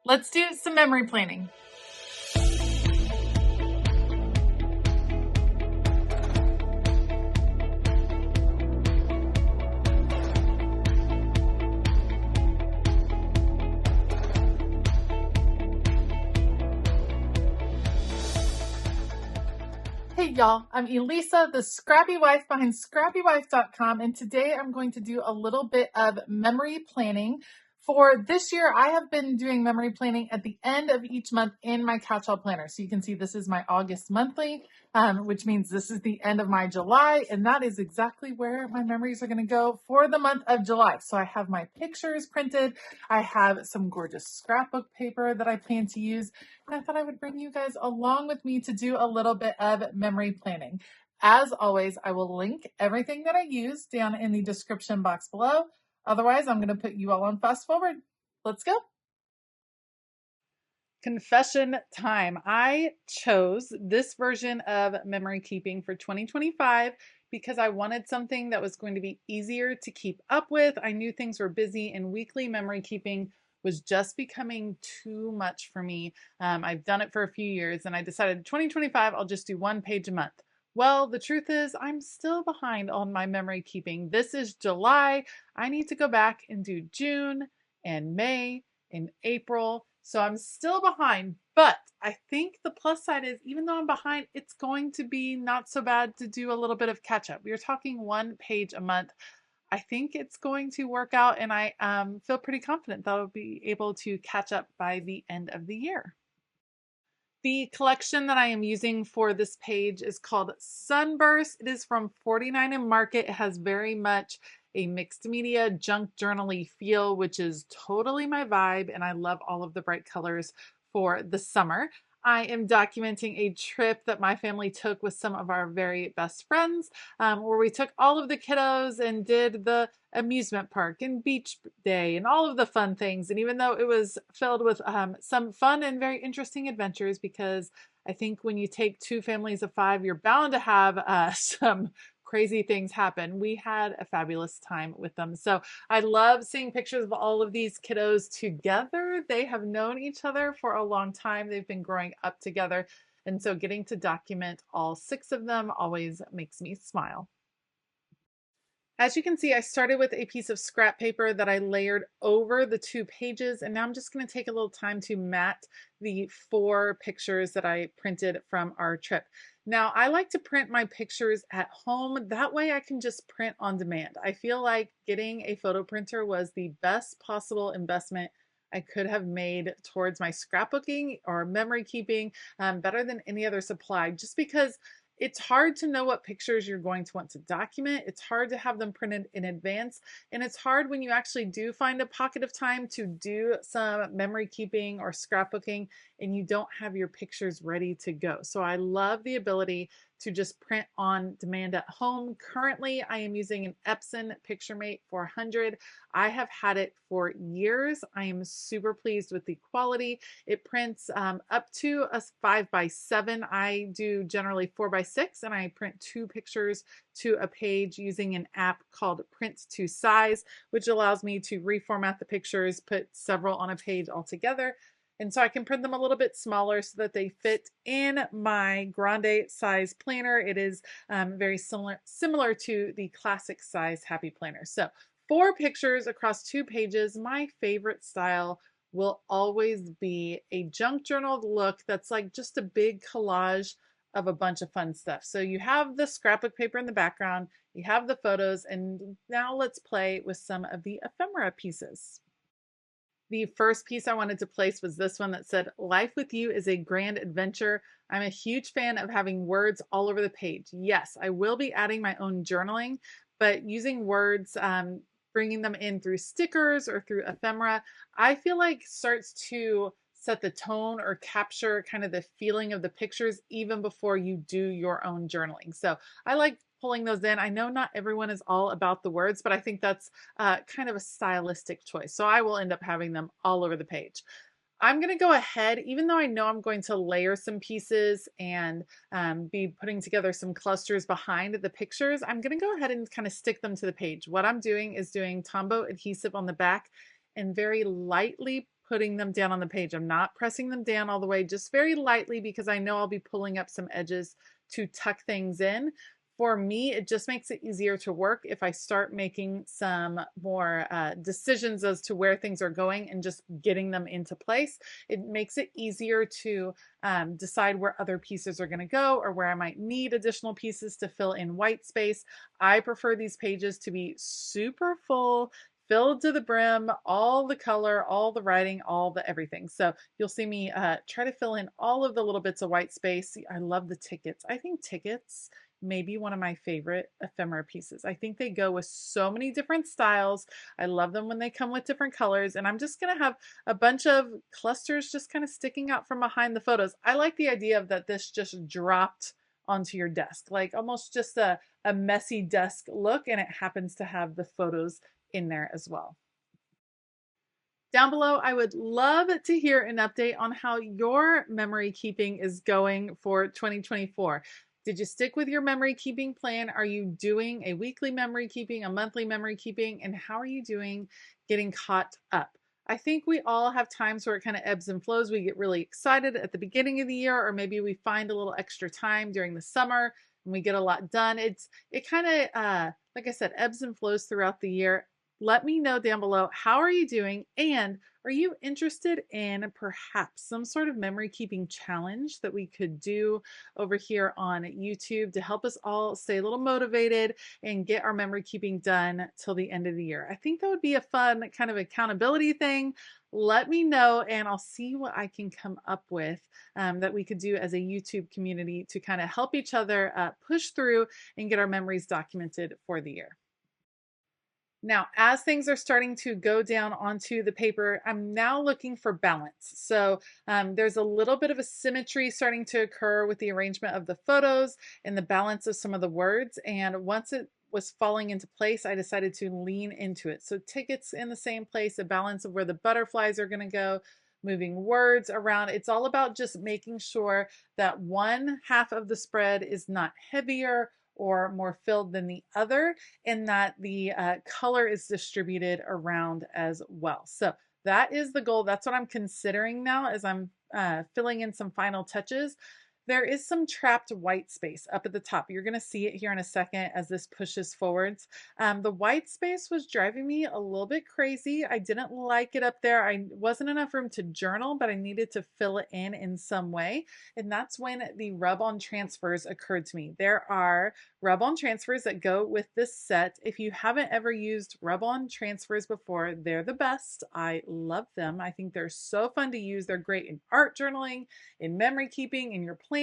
Let's do some memory planning. Hey y'all, I'm Elisa, the Scrappy Wife behind ScrappyWife.com, and today I'm going to do a little bit of memory planning. For this year, I have been doing memory planning at the end of each month in my catch-all planner. So you can see this is my August monthly, which means this is the end of my July, and that is exactly where my memories are going to go for the month of July. So I have my pictures printed. I have some gorgeous scrapbook paper that I plan to use. And I thought I would bring you guys along with me to do a little bit of memory planning. As always, I will link everything that I use down in the description box below. Otherwise, I'm going to put you all on fast forward. Let's go. Confession time. I chose this version of memory keeping for 2025 because I wanted something that was going to be easier to keep up with. I knew things were busy and weekly memory keeping was just becoming too much for me. I've done it for a few years and I decided 2025, I'll just do 1 page a month. Well, the truth is I'm still behind on my memory keeping. This is July. I need to go back and do June and May and April. So I'm still behind, but I think the plus side is even though I'm behind, it's going to be not so bad to do a little bit of catch up. We are talking 1 page a month. I think it's going to work out, and I feel pretty confident that I'll be able to catch up by the end of the year. The collection that I am using for this page is called Sunburst. It is from 49 and Market. It has very much a mixed media junk journal-y feel, which is totally my vibe, and I love all of the bright colors for the summer. I am documenting a trip that my family took with some of our very best friends, where we took all of the kiddos and did the amusement park and beach day and all of the fun things. And even though it was filled with some fun and very interesting adventures, because I think when you take 2 families of 5, you're bound to have some crazy things happen. We had a fabulous time with them. So I love seeing pictures of all of these kiddos together. They have known each other for a long time. They've been growing up together. And so getting to document all 6 of them always makes me smile. As you can see, I started with a piece of scrap paper that I layered over the 2 pages, and now I'm just going to take a little time to mat the 4 pictures that I printed from our trip. Now, I like to print my pictures at home. That way I can just print on demand. I feel like getting a photo printer was the best possible investment I could have made towards my scrapbooking or memory keeping, better than any other supply, just because it's hard to know what pictures you're going to want to document. It's hard to have them printed in advance. And it's hard when you actually do find a pocket of time to do some memory keeping or scrapbooking and you don't have your pictures ready to go. So I love the ability to just print on demand at home. Currently, I am using an Epson PictureMate 400. I have had it for years. I am super pleased with the quality. It prints up to a 5x7. I do generally 4x6, and I print 2 pictures to a page using an app called Print to Size, which allows me to reformat the pictures, put several on a page altogether. And so I can print them a little bit smaller so that they fit in my grande size planner. It is very similar to the classic size Happy Planner. So 4 pictures across 2 pages. My favorite style will always be a junk journal look that's like just a big collage of a bunch of fun stuff. So you have the scrapbook paper in the background, you have the photos, and now let's play with some of the ephemera pieces. The first piece I wanted to place was this one that said, "Life with you is a grand adventure." I'm a huge fan of having words all over the page. Yes, I will be adding my own journaling, but using words, bringing them in through stickers or through ephemera, I feel like starts to set the tone or capture kind of the feeling of the pictures even before you do your own journaling. So I like pulling those in. I know not everyone is all about the words, but I think that's kind of a stylistic choice. So I will end up having them all over the page. I'm going to go ahead, even though I know I'm going to layer some pieces and be putting together some clusters behind the pictures, I'm going to go ahead and kind of stick them to the page. What I'm doing is doing Tombow adhesive on the back and very lightly putting them down on the page. I'm not pressing them down all the way, just very lightly because I know I'll be pulling up some edges to tuck things in. For me, it just makes it easier to work if I start making some more decisions as to where things are going and just getting them into place. It makes it easier to decide where other pieces are going to go or where I might need additional pieces to fill in white space. I prefer these pages to be super full, filled to the brim, all the color, all the writing, all the everything. So you'll see me try to fill in all of the little bits of white space. I love the tickets. I think tickets may be one of my favorite ephemera pieces. I think they go with so many different styles. I love them when they come with different colors, and I'm just gonna have a bunch of clusters just kind of sticking out from behind the photos. I like the idea of that this just dropped onto your desk, like almost just a messy desk look, and it happens to have the photos in there as well. Down below, I would love to hear an update on how your memory keeping is going for 2024. Did you stick with your memory keeping plan? Are you doing a weekly memory keeping, a monthly memory keeping, and how are you doing getting caught up? I think we all have times where it kind of ebbs and flows. We get really excited at the beginning of the year, or maybe we find a little extra time during the summer and we get a lot done. It kind of like I said, ebbs and flows throughout the year. Let me know down below, how are you doing? And are you interested in perhaps some sort of memory keeping challenge that we could do over here on YouTube to help us all stay a little motivated and get our memory keeping done till the end of the year? I think that would be a fun kind of accountability thing. Let me know and I'll see what I can come up with that we could do as a YouTube community to kind of help each other push through and get our memories documented for the year. Now, as things are starting to go down onto the paper, I'm now looking for balance. So there's a little bit of a symmetry starting to occur with the arrangement of the photos and the balance of some of the words. And once it was falling into place, I decided to lean into it. So tickets in the same place, a balance of where the butterflies are going to go, moving words around. It's all about just making sure that one half of the spread is not heavier or more filled than the other, and that the color is distributed around as well. So that is the goal. That's what I'm considering now as I'm filling in some final touches. There is some trapped white space up at the top. You're going to see it here in a second as this pushes forwards. The white space was driving me a little bit crazy. I didn't like it up there. I wasn't enough room to journal, but I needed to fill it in some way. And that's when the rub-on transfers occurred to me. There are rub-on transfers that go with this set. If you haven't ever used rub-on transfers before, they're the best. I love them. I think they're so fun to use. They're great in art journaling, in memory keeping, in your planner.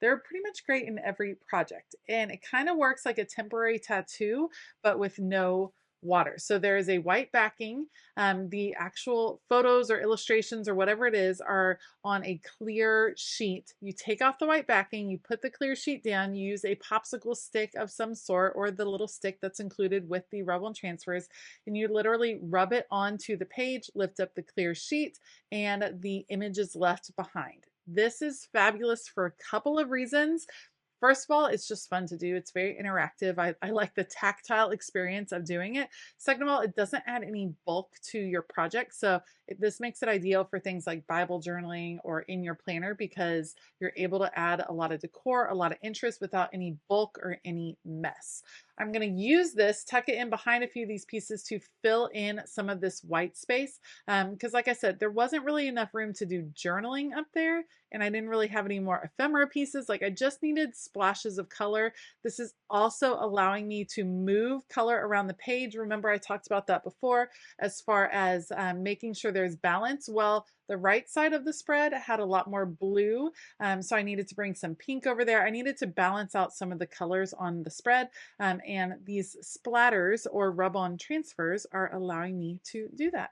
They're pretty much great in every project. And it kind of works like a temporary tattoo, but with no water. So there is a white backing. The actual photos or illustrations or whatever it is are on a clear sheet. You take off the white backing, you put the clear sheet down, you use a popsicle stick of some sort or the little stick that's included with the rub-on transfers, and you literally rub it onto the page, lift up the clear sheet, and the image is left behind. This is fabulous for a couple of reasons. First of all, it's just fun to do. It's very interactive. I like the tactile experience of doing it. Second of all, it doesn't add any bulk to your project. So this makes it ideal for things like Bible journaling or in your planner because you're able to add a lot of decor, a lot of interest without any bulk or any mess. I'm going to use this, tuck it in behind a few of these pieces to fill in some of this white space. Because like I said, there wasn't really enough room to do journaling up there, and I didn't really have any more ephemera pieces. Like I just needed splashes of color. This is also allowing me to move color around the page. Remember, I talked about that before as far as making sure there's balance. Well, the right side of the spread had a lot more blue, so I needed to bring some pink over there. I needed to balance out some of the colors on the spread, and these splatters or rub-on transfers are allowing me to do that.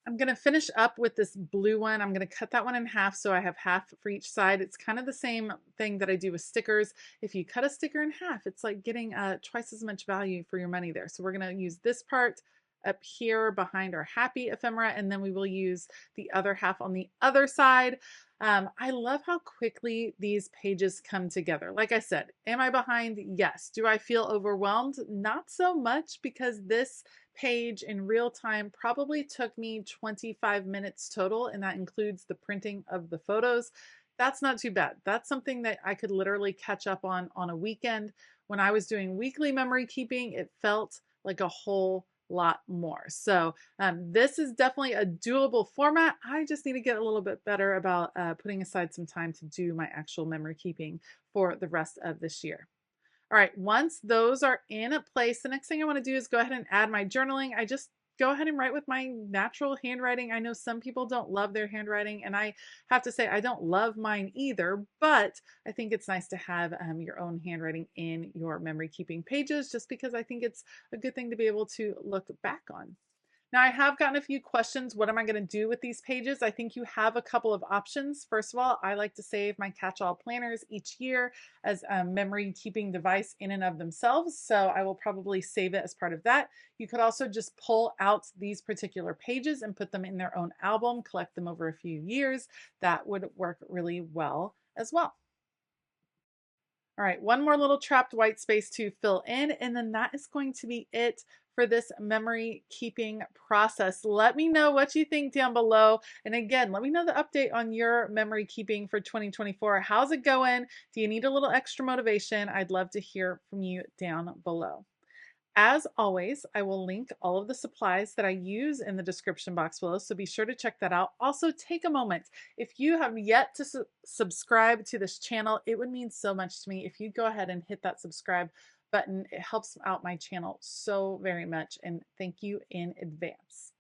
I'm going to finish up with this blue one. I'm going to cut that one in half so I have half for each side. It's kind of the same thing that I do with stickers. If you cut a sticker in half, it's like getting twice as much value for your money there. So we're going to use this part up here behind our happy ephemera, and then we will use the other half on the other side. I love how quickly these pages come together. Like I said, am I behind? Yes. Do I feel overwhelmed? Not so much, because this page in real time probably took me 25 minutes total, and that includes the printing of the photos. That's not too bad. That's something that I could literally catch up on a weekend. When I was doing weekly memory keeping, it felt like a whole lot more. So this is definitely a doable format. I just need to get a little bit better about putting aside some time to do my actual memory keeping for the rest of this year. All right, once those are in place, the next thing I want to do is go ahead and add my journaling. I just go ahead and write with my natural handwriting. I know some people don't love their handwriting, and I have to say I don't love mine either, but I think it's nice to have your own handwriting in your memory keeping pages just because I think it's a good thing to be able to look back on. Now, I have gotten a few questions. What am I going to do with these pages? I think you have a couple of options. First of all, I like to save my catch-all planners each year as a memory keeping device in and of themselves. So I will probably save it as part of that. You could also just pull out these particular pages and put them in their own album, collect them over a few years. That would work really well as well. All right, one more little trapped white space to fill in, and then that is going to be it for this memory keeping process. Let me know what you think down below. And again, let me know the update on your memory keeping for 2024. How's it going? Do you need a little extra motivation? I'd love to hear from you down below. As always, I will link all of the supplies that I use in the description box below, so be sure to check that out. Also, take a moment. If you have yet to subscribe to this channel, it would mean so much to me if you go ahead and hit that subscribe button. It helps out my channel so very much, and thank you in advance.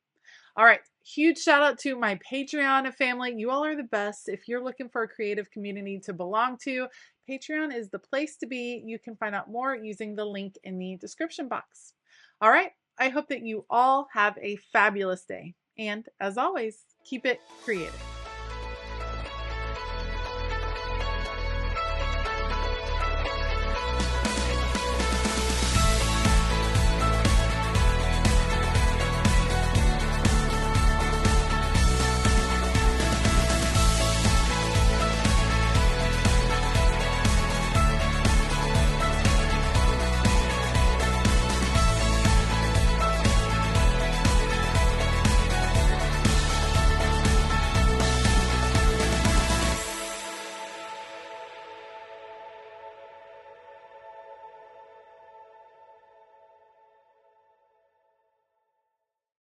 All right, huge shout out to my Patreon family. You all are the best. If you're looking for a creative community to belong to, Patreon is the place to be. You can find out more using the link in the description box. All right, I hope that you all have a fabulous day. And as always, keep it creative.